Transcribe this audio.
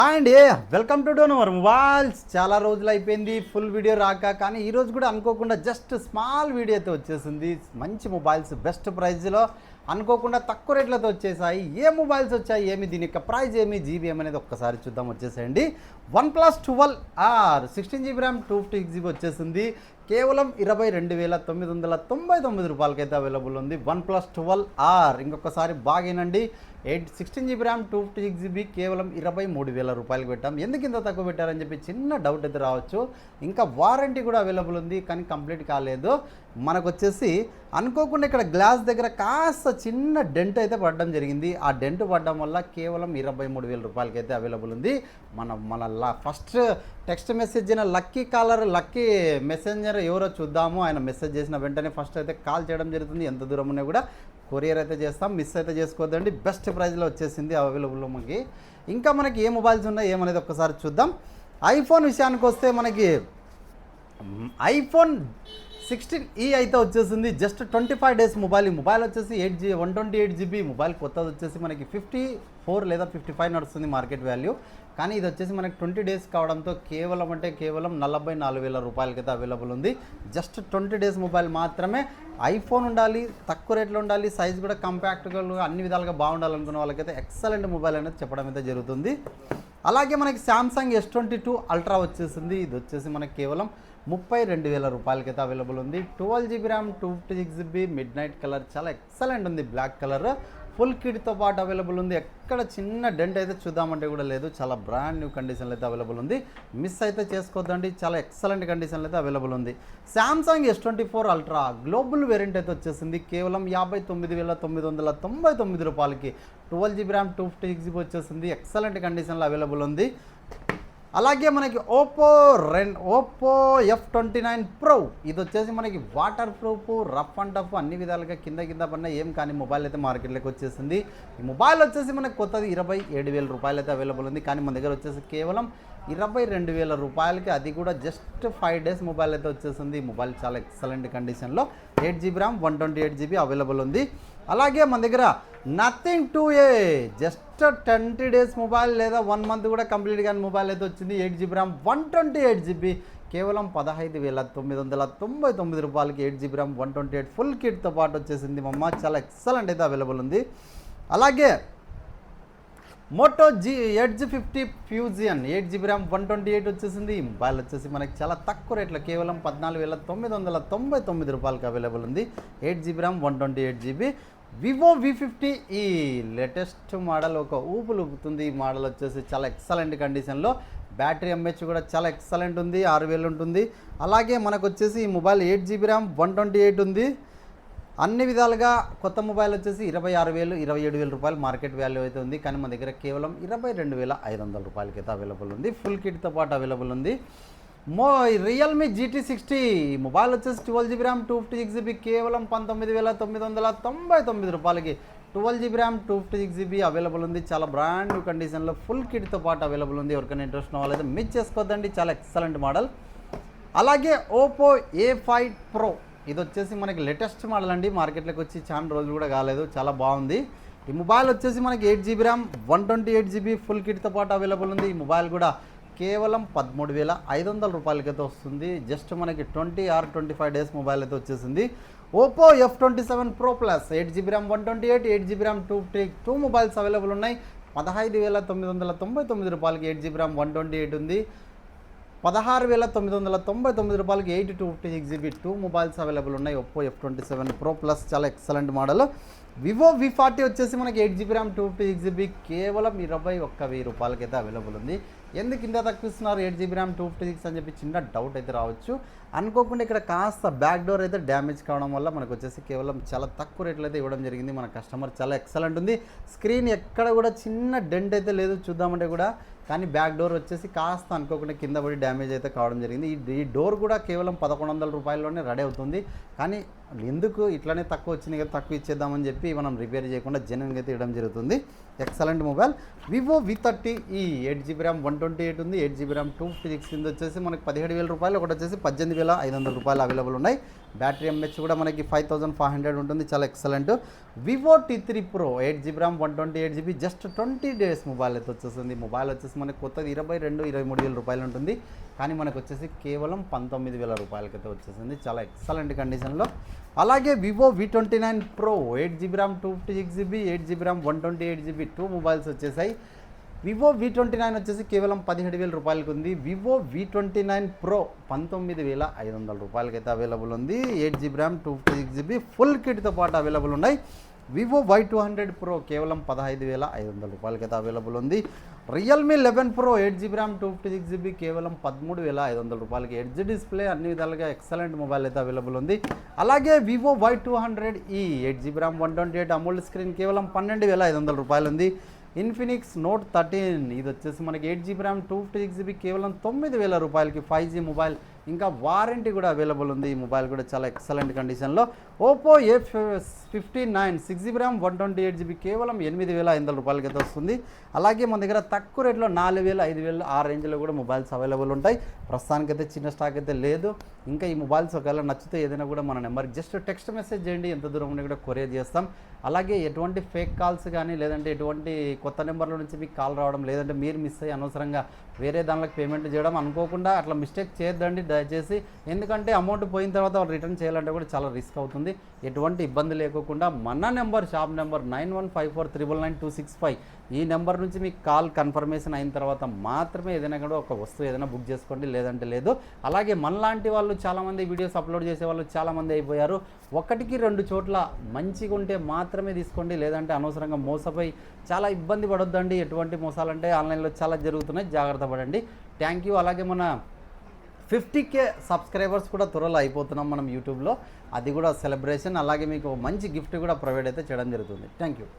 And welcome to Dhone our mobiles. చాలా రోజులు అయిపోయింది ఫుల్ వీడియో రాక, కానీ ఈరోజు కూడా అనుకోకుండా జస్ట్ స్మాల్ వీడియో అయితే వచ్చేసింది. మంచి మొబైల్స్ బెస్ట్ ప్రైస్లో అనుకోకుండా తక్కువ రేట్లతో వచ్చేసాయి. ఏ మొబైల్స్ వచ్చాయి, ఏమి దీని యొక్క ప్రైస్ ఏమి, జీబీ ఏమనేది ఒక్కసారి చూద్దాం. వచ్చేసేయండి OnePlus 12R 16GB RAM 256GB వచ్చేసింది. కేవలం 22,999 రూపాయలకైతే అవైలబుల్ ఉంది OnePlus 12R. ఇంకొకసారి బాగేనండి, 16GB ర్యామ్ 256GB కేవలం 23,000 రూపాయలకి పెట్టాం. ఎందుకు ఇంత తక్కువ పెట్టారని చెప్పి చిన్న డౌట్ అయితే రావచ్చు. ఇంకా వారంటీ కూడా అవైలబుల్ ఉంది, కానీ కంప్లీట్ కాలేదు. మనకు వచ్చేసి అనుకోకుండా ఇక్కడ గ్లాస్ దగ్గర కాస్త చిన్న డెంట్ అయితే పడడం జరిగింది. ఆ డెంట్ పడడం వల్ల కేవలం 23,000 రూపాయలకి అయితే అవైలబుల్ ఉంది. మన ఫస్ట్ టెక్స్ట్ మెసేజ్ అయిన లక్కీ కాలర్, లక్కీ మెసెంజర్ ఎవరో చూద్దాము. ఆయన మెసేజ్ చేసిన వెంటనే ఫస్ట్ అయితే కాల్ చేయడం జరుగుతుంది. ఎంత దూరం ఉన్నా కూడా కొరియర్ అయితే చేస్తాం, మిస్ అయితే చేసుకోవద్దండి. బెస్ట్ ప్రైస్లో వచ్చేసింది అవైలబుల్ మనకి. ఇంకా మనకి ఏ మొబైల్స్ ఉన్నాయి ఏమనేది ఒక్కసారి చూద్దాం. ఐఫోన్ విషయానికి వస్తే మనకి ఐఫోన్ 16e అయితే వచ్చేసింది. Just 25 days mobile. ఈ మొబైల్ వచ్చేసి 128GB మొబైల్. కొత్తది వచ్చేసి మనకి 54 లేదా 55 నడుస్తుంది మార్కెట్ వాల్యూ. కానీ ఇది వచ్చేసి మనకి 20 డేస్ కావడంతో కేవలం 44,000 రూపాయలకైతే అవైలబుల్ ఉంది. జస్ట్ 20 డేస్ మొబైల్ మాత్రమే. ఐఫోన్ ఉండాలి, తక్కువ రేట్లో ఉండాలి, సైజ్ కూడా కంపాక్ట్గా అన్ని విధాలుగా బాగుండాలనుకున్న వాళ్ళకైతే ఎక్సలెంట్ మొబైల్ అనేది చెప్పడం అయితే జరుగుతుంది. అలాగే మనకి శాంసంగ్ S22 అల్ట్రా వచ్చేసింది. ఇది వచ్చేసి మనకి కేవలం 32,000 రూపాయలకైతే అవైలబుల్ ఉంది. 12GB RAM 256GB mid night colour, చాలా ఎక్సలెంట్ ఉంది. బ్లాక్ కలర్ ఫుల్ కిట్తో పాటు అవైలబుల్ ఉంది. ఎక్కడ చిన్న డెంట్ అయితే చూద్దామంటే కూడా లేదు. చాలా బ్రాండ్ న్యూ కండిషన్లో అయితే అవైలబుల్ ఉంది. మిస్ అయితే చేసుకోవద్దండి, చాలా ఎక్సలెంట్ కండిషన్లో అయితే అవైలబుల్ ఉంది. Samsung S24 ultra global variant అయితే వచ్చేసింది. కేవలం 59,999 రూపాయలకి 12GB ర్యామ్ 256GB వచ్చేసింది. ఎక్సలెంట్ కండిషన్లో అవైలబుల్ ఉంది. అలాగే మనకి ఓప్పో F29 Pro. ఇది వచ్చేసి మనకి water proof, rough and tough అన్ని విధాలుగా కింద పడిన ఏం కానీ మొబైల్ అయితే మార్కెట్లోకి వచ్చేసింది. ఈ మొబైల్ వచ్చేసి మనకి కొత్తది 27,000 రూపాయలు అయితే అవైలబుల్ ఉంది. కానీ మన దగ్గర వచ్చేసి కేవలం 22,000 రూపాయలకి, అది కూడా జస్ట్ 5 డేస్ మొబైల్ అయితే వచ్చేసింది. ఈ మొబైల్ చాలా ఎక్సలెంట్ కండిషన్లో 8GB ర్యామ్ 128GB అవైలబుల్ ఉంది. అలాగే మన దగ్గర nothing 2A just 20 days mobile లేదా 1 మంత్ కూడా కంప్లీట్ కానీ మొబైల్ అయితే వచ్చింది. 8GB ర్యామ్ 128GB కేవలం 15,999 రూపాయలకి 8GB ర్యామ్ 128 ఫుల్ కిట్తో పాటు వచ్చేసింది. మమ్మ చాలా ఎక్సలెంట్ అయితే అవైలబుల్ ఉంది. అలాగే Moto edge 50 Fusion 8GB RAM 128 వచ్చేసింది. ఈ మొబైల్ వచ్చేసి మనకి చాలా తక్కువ రేట్లో కేవలం 14,999 రూపాయలకి అవైలబుల్ ఉంది. 8GB RAM 128GB. Vivo V50 ఈ లేటెస్ట్ మోడల్ ఒక ఊపులు ఊపుతుంది. ఈ మోడల్ వచ్చేసి చాలా ఎక్సలెంట్ కండిషన్లో, బ్యాటరీ ఎంహెచ్ కూడా చాలా ఎక్సలెంట్ ఉంది, 6,000 ఉంటుంది. అలాగే మనకు వచ్చేసి ఈ మొబైల్ 8GB ర్యామ్ 128 ఉంది. అన్ని విధాలుగా కొత్త మొబైల్ వచ్చేసి 26,000 27,000 రూపాయలు మార్కెట్ వాల్యూ అయితే ఉంది. కానీ మన దగ్గర కేవలం 22,500 రూపాయలకి అయితే అవైలబుల్ ఉంది. ఫుల్ కిట్తో పాటు అవైలబుల్ ఉంది. రియల్మీ GT60 మొబైల్ వచ్చేసి 12GB ర్యామ్ 256GB కేవలం 19,999 రూపాయలకి 12GB ర్యామ్ 256GB అవైలబుల్ ఉంది. చాలా బ్రాండ్ న్యూ కండిషన్లో ఫుల్ కిట్తో పాటు అవైలబుల్ ఉంది. ఎవరికైనా ఇంట్రెస్ట్ ఉన్న వాళ్ళైతే మిస్ చేసుకోవద్దండి, చాలా ఎక్సలెంట్ మోడల్. అలాగే ఓప్పో A5 Pro ఇది వచ్చేసి మనకి లేటెస్ట్ మోడల్ అండి. మార్కెట్లోకి వచ్చి చాలా రోజులు కూడా కాలేదు, చాలా బాగుంది. ఈ మొబైల్ వచ్చేసి మనకి 8GB ర్యామ్ 128GB ఫుల్ కిట్తో పాటు అవైలబుల్ ఉంది. ఈ మొబైల్ కూడా కేవలం 13,500 రూపాయలకైతే వస్తుంది. జస్ట్ మనకి 20 or 25 డేస్ మొబైల్ అయితే వచ్చేసింది. Oppo F27 Pro Plus 8GB RAM 128 8GB RAM 252 mobiles available ఉన్నాయి. 15,999 రూపాయలకి 8GB ర్యామ్ 128 ఉంది. 16,999 రూపాయలకి 8/256GB 2 మొబైల్స్ అవైలబుల్ ఉన్నాయి. ఒప్పో F27 Pro Plus చాలా ఎక్సలెంట్ మోడల్. వివో V40 వచ్చేసి మనకి 8GB ర్యామ్ 256GB కేవలం 21,000 రూపాయలకైతే అవైలబుల్ ఉంది. ఎందుకు ఇంత తక్కువ ఇస్తున్నారు 8GB ర్యామ్ 256 అని చెప్పి చిన్న డౌట్ అయితే రావచ్చు. అనుకోకుండా ఇక్కడ కాస్త బ్యాక్ డోర్ అయితే డ్యామేజ్ కావడం వల్ల మనకు వచ్చేసి కేవలం చాలా తక్కువ రేట్లు అయితే ఇవ్వడం జరిగింది. మన కస్టమర్ చాలా ఎక్సలెంట్ ఉంది. స్క్రీన్ ఎక్కడ కూడా చిన్న డెంట్ అయితే లేదు చూద్దామంటే కూడా. కానీ బ్యాక్ డోర్ వచ్చేసి కాస్త అనుకోకుండా కింద పడి డ్యామేజ్ అయితే కావడం జరిగింది. ఈ డోర్ కూడా కేవలం 1,100 రూపాయల్లోనే రెడీ అవుతుంది. కానీ ఎందుకు ఇట్లానే తక్కువ వచ్చినాయి కదా తక్కువ ఇచ్చేద్దామని చెప్పి మనం రిపేర్ చేయకుండా జెన్యున్గా అయితే ఇవ్వడం జరుగుతుంది. Excellent mobile Vivo V30e 8GB RAM 128 ఉంది, 8GB ర్యామ్ 256 ఉంది. వచ్చేసి మనకి 17,000 రూపాయలు, ఒకటి వచ్చేసి 18,500 రూపాయలు అవైలబుల్ ఉన్నాయి. బ్యాటరీ ఎంహెచ్ కూడా మనకి 5500 ఉంటుంది, చాలా excellent. Vivo T3 Pro 8GB RAM 128GB just 20 days mobile అయితే వచ్చేస్తుంది. మొబైల్ వచ్చేసి మనకి కొత్తది 22,000-23,000 రూపాయలు ఉంటుంది, కానీ మనకు వచ్చేసి కేవలం 19,000 రూపాయలకైతే వచ్చేసింది, చాలా ఎక్సలెంట్ కండిషన్లో. అలాగే Vivo V29 Pro 8GB RAM 256GB 8GB RAM 128GB 2 mobiles వచ్చేసాయి. వివో V29 వచ్చేసి కేవలం 17,000 రూపాయలకి ఉంది. వివో V29 Pro 19,500 రూపాయలకైతే అవైలబుల్ ఉంది. 8GB ర్యామ్ 256GB ఫుల్ కిట్తో పాటు అవైలబుల్ ఉన్నాయి. వివో Y200 Pro కేవలం 15,500 రూపాయలకైతే అవైలబుల్ ఉంది. Realme 11 Pro 8GB RAM 256GB కేవలం 13,500 రూపాయలకి. ఎడ్జ్ డిస్ప్లే అన్ని విధాలుగా ఎక్సలెంట్ మొబైల్ అయితే అవైలబుల్ ఉంది. అలాగే Vivo Y200e 8GB RAM 128 AMOLED screen కేవలం 12,500 రూపాయలు ఉంది. ఇన్ఫినిక్స్ నోట్ 13 ఇది వచ్చేసి మనకి 8GB ర్యామ్ 256GB కేవలం 9,000 రూపాయలకి 5G మొబైల్, ఇంకా వారంటీ కూడా అవైలబుల్ ఉంది. ఈ మొబైల్ కూడా చాలా ఎక్సలెంట్ కండిషన్లో. Oppo A59 6GB RAM 128GB కేవలం 8,500 రూపాయలకి అయితే వస్తుంది. అలాగే మన దగ్గర తక్కువ రేట్లో 4,000, 5,000 ఆ రేంజ్లో కూడా మొబైల్స్ అవైలబుల్ ఉంటాయి. ప్రస్తుతానికైతే చిన్న స్టాక్ అయితే లేదు. ఇంకా ఈ మొబైల్స్ ఒకవేళ నచ్చితే ఏదైనా కూడా మన నెంబర్కి జస్ట్ టెక్స్ట్ మెసేజ్ చేయండి, ఎంత దూరం ఉండి కూడా కొరియర్ చేస్తాం. అలాగే ఎటువంటి ఫేక్ కాల్స్ కానీ లేదంటే ఎటువంటి కొత్త నెంబర్ల నుంచి మీకు కాల్ రావడం, లేదంటే మీరు మిస్ అయ్యి అనవసరంగా వేరే దానిలోకి పేమెంట్ చేయడం అనుకోకుండా అట్లా మిస్టేక్ చేయొద్దండి దయచేసి. ఎందుకంటే అమౌంట్ పోయిన తర్వాత వాళ్ళు రిటర్న్ చేయాలంటే కూడా చాలా రిస్క్ అవుతుంది. ఎటువంటి ఇబ్బంది లేకోకుండా మన నెంబర్ షాప్ నెంబర్ 9154999265 ఈ నెంబర్ నుంచి మీకు కాల్ కన్ఫర్మేషన్ అయిన తర్వాత మాత్రమే ఏదైనా కూడా ఒక వస్తువు ఏదైనా బుక్ చేసుకోండి, లేదంటే లేదు. అలాగే మనలాంటి వాళ్ళు చాలామంది వీడియోస్ అప్లోడ్ చేసే వాళ్ళు చాలామంది అయిపోయారు. 1-2 చోట్ల మంచిగా ఉంటే మాత్రమే తీసుకోండి, లేదంటే అనవసరంగా మోసపోయి చాలా ఇబ్బంది పడొద్దండి. ఎటువంటి మోసాలంటే ఆన్లైన్లో చాలా జరుగుతున్నాయి, జాగ్రత్త పడండి. Thank you. అలాగే మన 50K సబ్స్క్రైబర్స్ కూడా త్వరలో అయిపోతున్నాం మనం యూట్యూబ్లో, అది కూడా సెలబ్రేషన్. అలాగే మీకు మంచి గిఫ్ట్ కూడా ప్రొవైడ్ అయితే చేయడం జరుగుతుంది. Thank you.